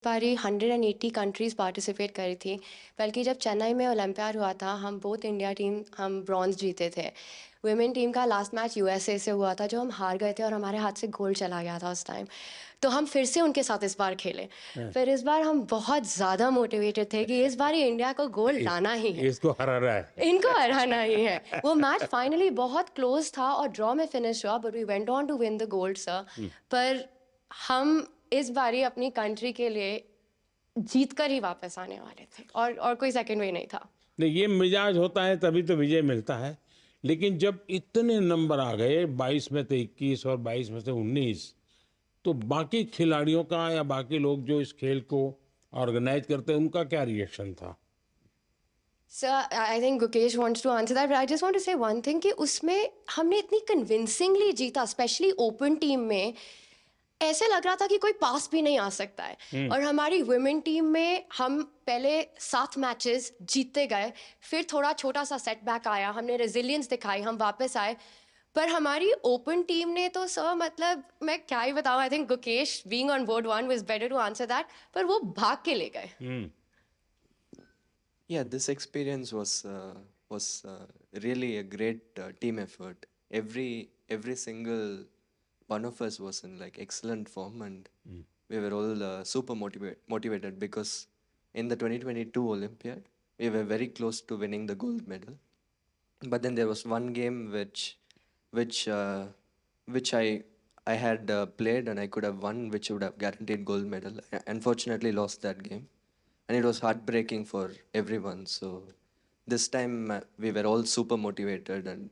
बारी 180 countries participate करी थी, बल्कि जब चेन्नई में ओलंपियाड हुआ था, हम बोथ इंडिया टीम हम ब्रॉन्ज़ जीते थे। वुमेन टीम का लास्ट मैच यूएसए से हुआ था, जो हम हार गए थे और हमारे हाथ से गोल्ड चला गया था उस टाइम। तो हम फिर से उनके साथ इस बार खेले। हाँ, फिर इस बार हम बहुत ज़्यादा मोटिवेटेड थे कि इस बार ही इंडिया को गोल्ड इस लाना ही है, इसको हराना है। इनको हराना ही है। वो मैच फाइनली बहुत क्लोज़ था और ड्रॉ में फिनिश हुआ, but we went on to win the gold sir. हुँ, पर हम इस बारी अपनी कंट्री के लिए जीत कर ही वापस आने वाले थे और कोई सेकंड वे नहीं था। नहीं ये मिजाज होता है तभी तो विजय मिलता है। लेकिन जब इतने नंबर आ गए 22 में से 21 और 22 में से 19 तो बाकी खिलाड़ियों का या बाकी लोग जो इस खेल को ऑर्गेनाइज करते हैं उनका क्या रिएक्शन था? Sir I think Gukesh wants to answer that, but I just want to say one thing कि उसमें हमने इतनी कन्विंसिंगली जीता, स्पेशली ओपन टीम में। ऐसे लग रहा था कि कोई पास भी नहीं आ सकता है। हुँ, और हमारी वुमेन टीम में हम पहले 7 मैचेस जीतते गए, फिर थोड़ा छोटा सा सेटबैक आया, हमने रेजिलियंस दिखाई, हम वापस आए। पर हमारी ओपन टीम ने तो सर मतलब मैं क्या ही बताऊं, I think Gukesh being on board one was better to answer that, पर वो भाग के ले गए। हुँ। Yeah, this experience was really a great team effort. Every single one of us was in like excellent form, and we were all super motivated because in the 2022 Olympiad we were very close to winning the gold medal. But then there was one game which which I had played and I could have won, which would have guaranteed gold medal. I unfortunately lost that game, and it was heartbreaking for everyone. So this time we were all super motivated, and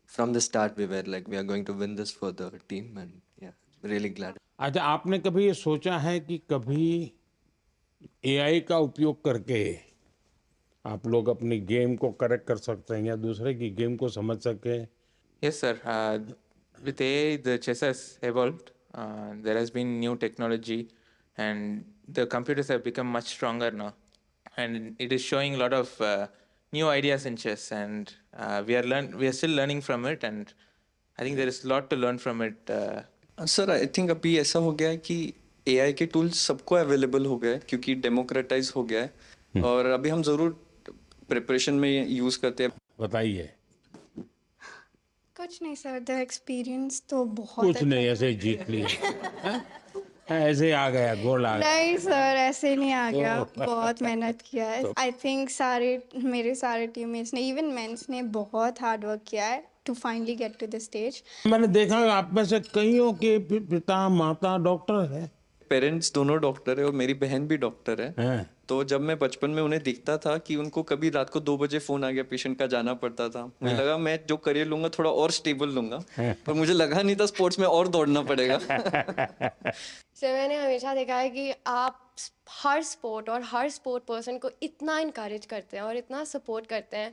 from the start we were like, we are going to win this for the team, and yeah, really glad. अच्छा आपने कभी ये सोचा है कि कभी AI का उपयोग करके आप लोग अपनी गेम को करेक्ट कर सकते हैं या दूसरे की गेम को समझ सकें? Yes, sir. With AI, the chess has evolved. There has been new technology, and the computers have become much stronger now. And it is showing a lot of new ideas in chess, and we are still learning from it. And I think there is a lot to learn from it. Sir I think अभी ऐसा हो गया है कि AI के tools सबको available हो गए हैं क्योंकि डेमोक्रेटाइज हो गया है और अभी हम ज़रूर प्रिपरेशन में यूज़ करते हैं। बताइए। कुछ नहीं सर, द एक्सपीरियंस तो बहुत कुछ अच्छा नहीं था। ऐसे ही जीत लिए। हैं? ऐसे ही आ गया गोल आ गया। नहीं सर, ऐसे नहीं आ गया, तो बहुत मेहनत किया है। आई थिंक मेरे सारे टीममेट्स ने, इवन मेंस ने बहुत हार्ड वर्क किया है to finally get to the stage. मैंने देखा आप में से कईयों के पिता माता डॉक्टर हैं। पेरेंट्स दोनों डॉक्टर है और मेरी बहन भी डॉक्टर है। हैं? तो जब मैं बचपन में उन्हें दिखता था कि उनको कभी रात को 2 बजे फ़ोन आ गया पेशेंट का, जाना पड़ता था, मुझे लगा मैं जो करियर लूँगा थोड़ा और स्टेबल लूँगा, पर मुझे लगा नहीं था स्पोर्ट्स में और दौड़ना पड़ेगा। सर मैंने हमेशा देखा है कि आप हर स्पोर्ट और हर स्पोर्ट पर्सन को इतना इनकरेज करते हैं और इतना सपोर्ट करते हैं।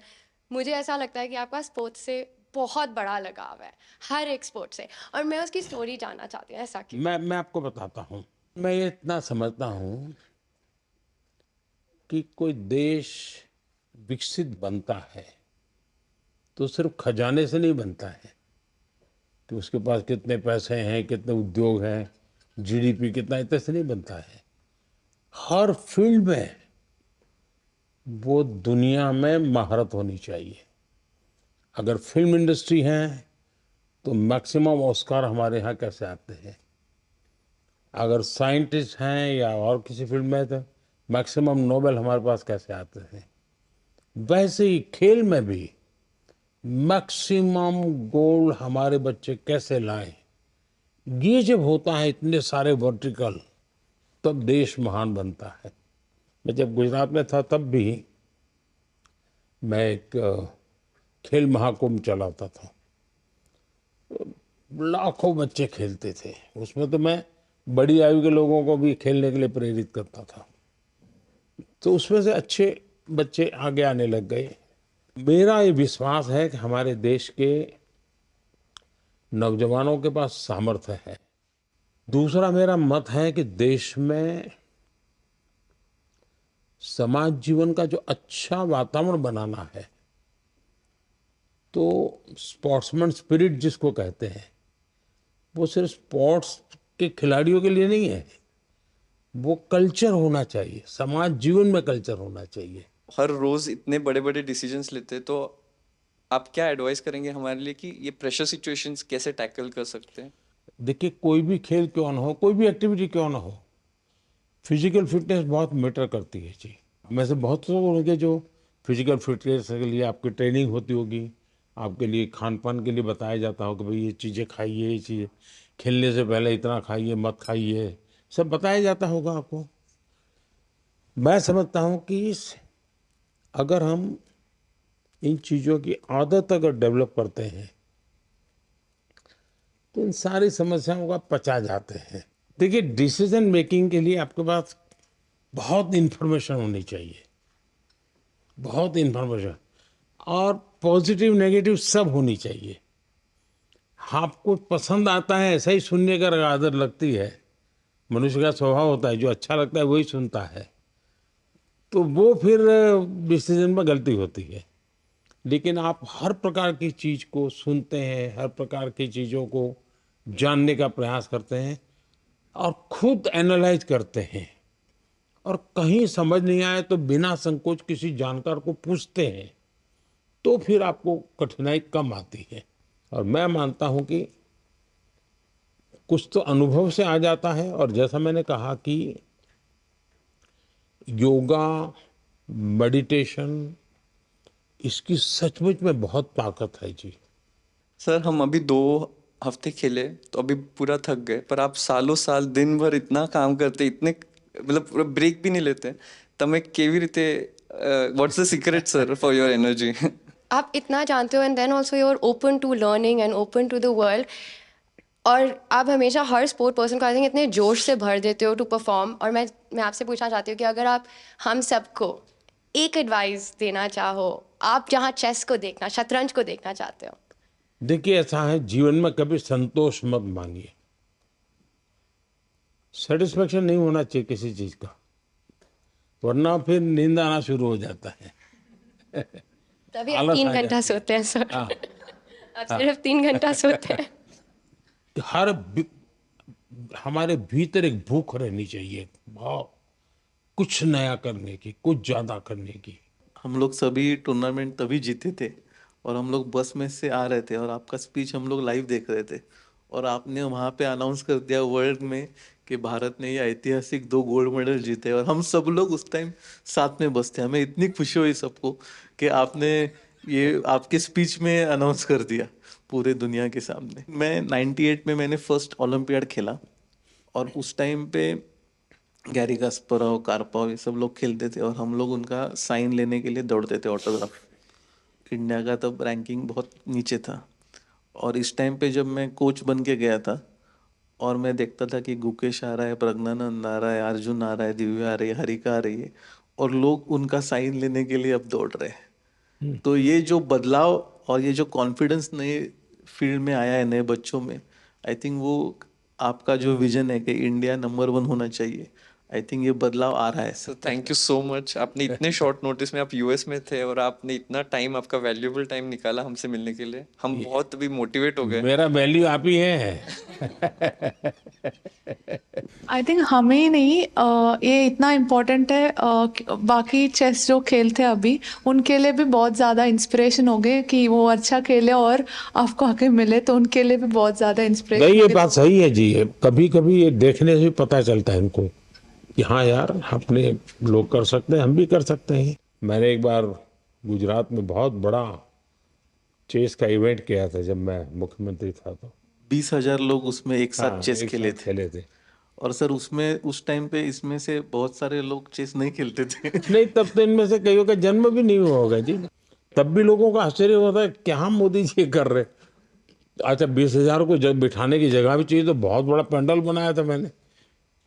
मुझे ऐसा लगता है कि आपका स्पोर्ट्स से बहुत बड़ा लगाव है, हर एक स्पोर्ट से। और मैं उसकी स्टोरी जानना चाहती हूँ, ऐसा क्यों? मैं आपको बताता हूँ। मैं ये इतना समझता हूँ कि कोई देश विकसित बनता है तो सिर्फ खजाने से नहीं बनता है कि उसके पास कितने पैसे हैं, कितने उद्योग हैं, जीडीपी कितना, इतने से नहीं बनता है। हर फील्ड में वो दुनिया में महारत होनी चाहिए। अगर फिल्म इंडस्ट्री है तो मैक्सिमम ऑस्कार हमारे यहाँ कैसे आते हैं, अगर साइंटिस्ट हैं या और किसी फील्ड में तो मैक्सिमम नोबेल हमारे पास कैसे आते हैं, वैसे ही खेल में भी मैक्सिमम गोल्ड हमारे बच्चे कैसे लाएं। ये जब होता है इतने सारे वर्टिकल, तब देश महान बनता है। मैं जब गुजरात में था तब भी मैं एक खेल महाकुंभ चलाता था, लाखों बच्चे खेलते थे उसमें, तो मैं बड़ी आयु के लोगों को भी खेलने के लिए प्रेरित करता था, तो उसमें से अच्छे बच्चे आगे आने लग गए। मेरा ये विश्वास है कि हमारे देश के नौजवानों के पास सामर्थ्य है। दूसरा मेरा मत है कि देश में समाज जीवन का जो अच्छा वातावरण बनाना है, तो स्पोर्ट्समैन स्पिरिट जिसको कहते हैं, वो सिर्फ स्पोर्ट्स के खिलाड़ियों के लिए नहीं है, वो कल्चर होना चाहिए, समाज जीवन में कल्चर होना चाहिए। हर रोज इतने बड़े बड़े डिसीजंस लेते हैं, तो आप क्या एडवाइस करेंगे हमारे लिए कि ये प्रेशर सिचुएशंस कैसे टैकल कर सकते हैं? देखिए, कोई भी खेल क्यों ना हो, कोई भी एक्टिविटी क्यों ना हो, फिजिकल फिटनेस बहुत मैटर करती है जी। में से बहुत लोग होंगे जो फिजिकल फिटनेस के लिए आपकी ट्रेनिंग होती होगी, आपके लिए खान पान के लिए बताया जाता होगा, भाई ये चीज़ें खाइए, ये चीज़ें खेलने से पहले इतना खाइए, मत खाइए, सब बताया जाता होगा आपको। मैं समझता हूँ कि अगर हम इन चीज़ों की आदत अगर डेवलप करते हैं तो इन सारी समस्याओं का पचा जाते हैं। देखिए, डिसीजन मेकिंग के लिए आपके पास बहुत इन्फॉर्मेशन होनी चाहिए, बहुत इन्फॉर्मेशन, और पॉजिटिव नेगेटिव सब होनी चाहिए। आपको पसंद आता है ऐसा ही सुनने का आदत लगती है, मनुष्य का स्वभाव होता है, जो अच्छा लगता है वही सुनता है, तो वो फिर डिसीजन में गलती होती है। लेकिन आप हर प्रकार की चीज़ को सुनते हैं, हर प्रकार की चीज़ों को जानने का प्रयास करते हैं और खुद एनालाइज करते हैं, और कहीं समझ नहीं आए तो बिना संकोच किसी जानकार को पूछते हैं, तो फिर आपको कठिनाई कम आती है। और मैं मानता हूं कि कुछ तो अनुभव से आ जाता है, और जैसा मैंने कहा कि योगा, मेडिटेशन, इसकी सचमुच में बहुत ताकत है जी। सर, हम अभी 2 हफ्ते खेले तो अभी पूरा थक गए, पर आप सालों साल दिन भर इतना काम करते, इतने मतलब पूरा ब्रेक भी नहीं लेते, તમે કેવી રીતે what's the secret sir for your energy? आप इतना जानते हो, and then also you are open to learning and open to the world, और आप हमेशा हर स्पोर्ट पर्सन को आई थिंक इतने जोश से भर देते हो टू परफॉर्म। और मैं आपसे पूछना चाहती हूँ कि अगर आप हम सबको एक एडवाइस देना चाहो, आप जहाँ चेस को देखना, शतरंज को देखना चाहते हो। देखिए, ऐसा है, जीवन में कभी संतोष मत मांगिए, सेटिस्फेक्शन नहीं होना चाहिए किसी चीज का, वरना फिर नींद आना शुरू हो जाता है। तभी आप आलस 3 आ घंटा जाती है। सोते हैं सर। हाँ, आप सिर्फ 3 घंटा सोते हैं। कि हमारे भीतर एक भूख रहनी चाहिए, बहुत कुछ नया करने की, कुछ ज्यादा करने की। हम लोग सभी टूर्नामेंट तभी जीते थे, और हम लोग बस में से आ रहे थे और आपका स्पीच हम लोग लाइव देख रहे थे, और आपने वहाँ पे अनाउंस कर दिया वर्ल्ड में कि भारत ने ये ऐतिहासिक 2 गोल्ड मेडल जीते, और हम सब लोग उस टाइम साथ में बस थे। हमें इतनी खुशी हुई सबको कि आपने ये आपके स्पीच में अनाउंस कर दिया पूरे दुनिया के सामने। मैं 98 में मैंने फर्स्ट ओलंपियाड खेला, और उस टाइम पे गैरी कास्परोव, कार्पोव, ये सब लोग खेलते थे, और हम लोग उनका साइन लेने के लिए दौड़ते थे, ऑटोग्राफ। इंडिया का तब रैंकिंग बहुत नीचे था, और इस टाइम पे जब मैं कोच बन के गया था और मैं देखता था कि गुकेश आ रहा है, प्रज्ञानंद आ रहा है, अर्जुन आ रहा है, दिव्या आ रही है, हरिका आ रही है, और लोग उनका साइन लेने के लिए अब दौड़ रहे हैं। तो ये जो बदलाव और ये जो कॉन्फिडेंस नए फील्ड में आया है नए बच्चों में, आई थिंक वो आपका जो विजन है कि इंडिया नंबर 1 होना चाहिए, आई थिंक ये बदलाव आ रहा है। Sir, thank you so much. आपने इतने शॉर्ट नोटिस में, आप यूएस में थे और आपने इतना टाइम, आपका वैल्यूएबल टाइम निकाला हमसे मिलने के लिए। हम बहुत अभी मोटिवेट हो गए। मेरा वैल्यू आप ही है। आई थिंक हमें ही नहीं, ये इतना इम्पोर्टेंट है, बाकी चेस जो खेलते हैं अभी उनके लिए भी बहुत ज़्यादा इंस्पिरेशन हो गए कि वो अच्छा खेले और आपको आके मिले, तो उनके लिए भी बहुत ज़्यादा इंस्पिरेशन। नहीं, ये बात सही है जी। कभी कभी ये देखने से पता चलता है इनको कि हाँ यार, अपने लोग कर सकते हैं, हम भी कर सकते हैं। मैंने एक बार गुजरात में बहुत बड़ा चेस का इवेंट किया था जब मैं मुख्यमंत्री था, तो 20,000 लोग उसमें एक साथ हाँ, चेस एक खेले साथ थे। खेले थे। और सर उसमें उस टाइम पे इसमें से बहुत सारे लोग चेस नहीं खेलते थे। नहीं, तब तो इनमें से कईयों का जन्म भी नहीं हुआ होगा जी। तब भी लोगों का आश्चर्य होता है, क्या मोदी जी ये कर रहे। अच्छा, 20,000 को जब बिठाने की जगह भी चाहिए, तो बहुत बड़ा पंडाल बनाया था मैंने।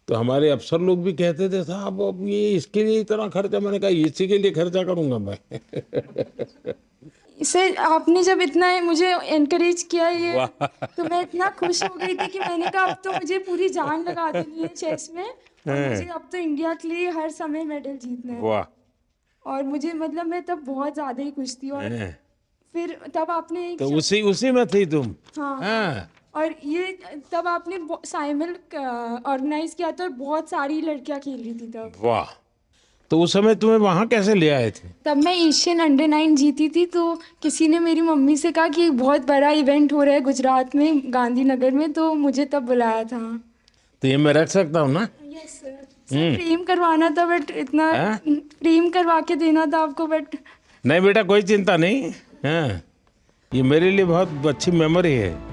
तो हमारे अफसर लोग भी कहते थे, साहब अब ये इसके लिए इतना खर्चा। मैंने कहा इसी के लिए खर्चा करूंगा मैं। सर, आपने जब इतना मुझे एनकरेज किया ये, तो मैं इतना खुश हो गई थी कि मैंने कहा अब तो मुझे पूरी जान लगा देनी है चेस में, और मुझे अब तो इंडिया के लिए हर समय मेडल जीतने हैं। वाह। और मुझे मतलब मैं तब बहुत ज़्यादा ही खुश थी, और फिर तब आपने एक तो उसी में थी तुम। हाँ। हाँ, और ये तब आपने साइमल ऑर्गेनाइज किया था और बहुत सारी लड़कियां खेल रही थी तब। वाह, तो उस समय तुम्हें वहां कैसे ले आए थे? तब मैं एशियन अंडर 9 जीती थी, तो किसी ने मेरी मम्मी से कहा कि बहुत बड़ा इवेंट हो रहा है गुजरात में गांधीनगर में, तो मुझे तब बुलाया था। तो ये मैं रख सकता हूँ ना? यस सर, फ्रेम करवाना था बट इतना फ्रेम करवा के देना था आपको, बट नहीं बेटा, कोई चिंता नहीं। हाँ, ये मेरे लिए बहुत अच्छी मेमोरी है।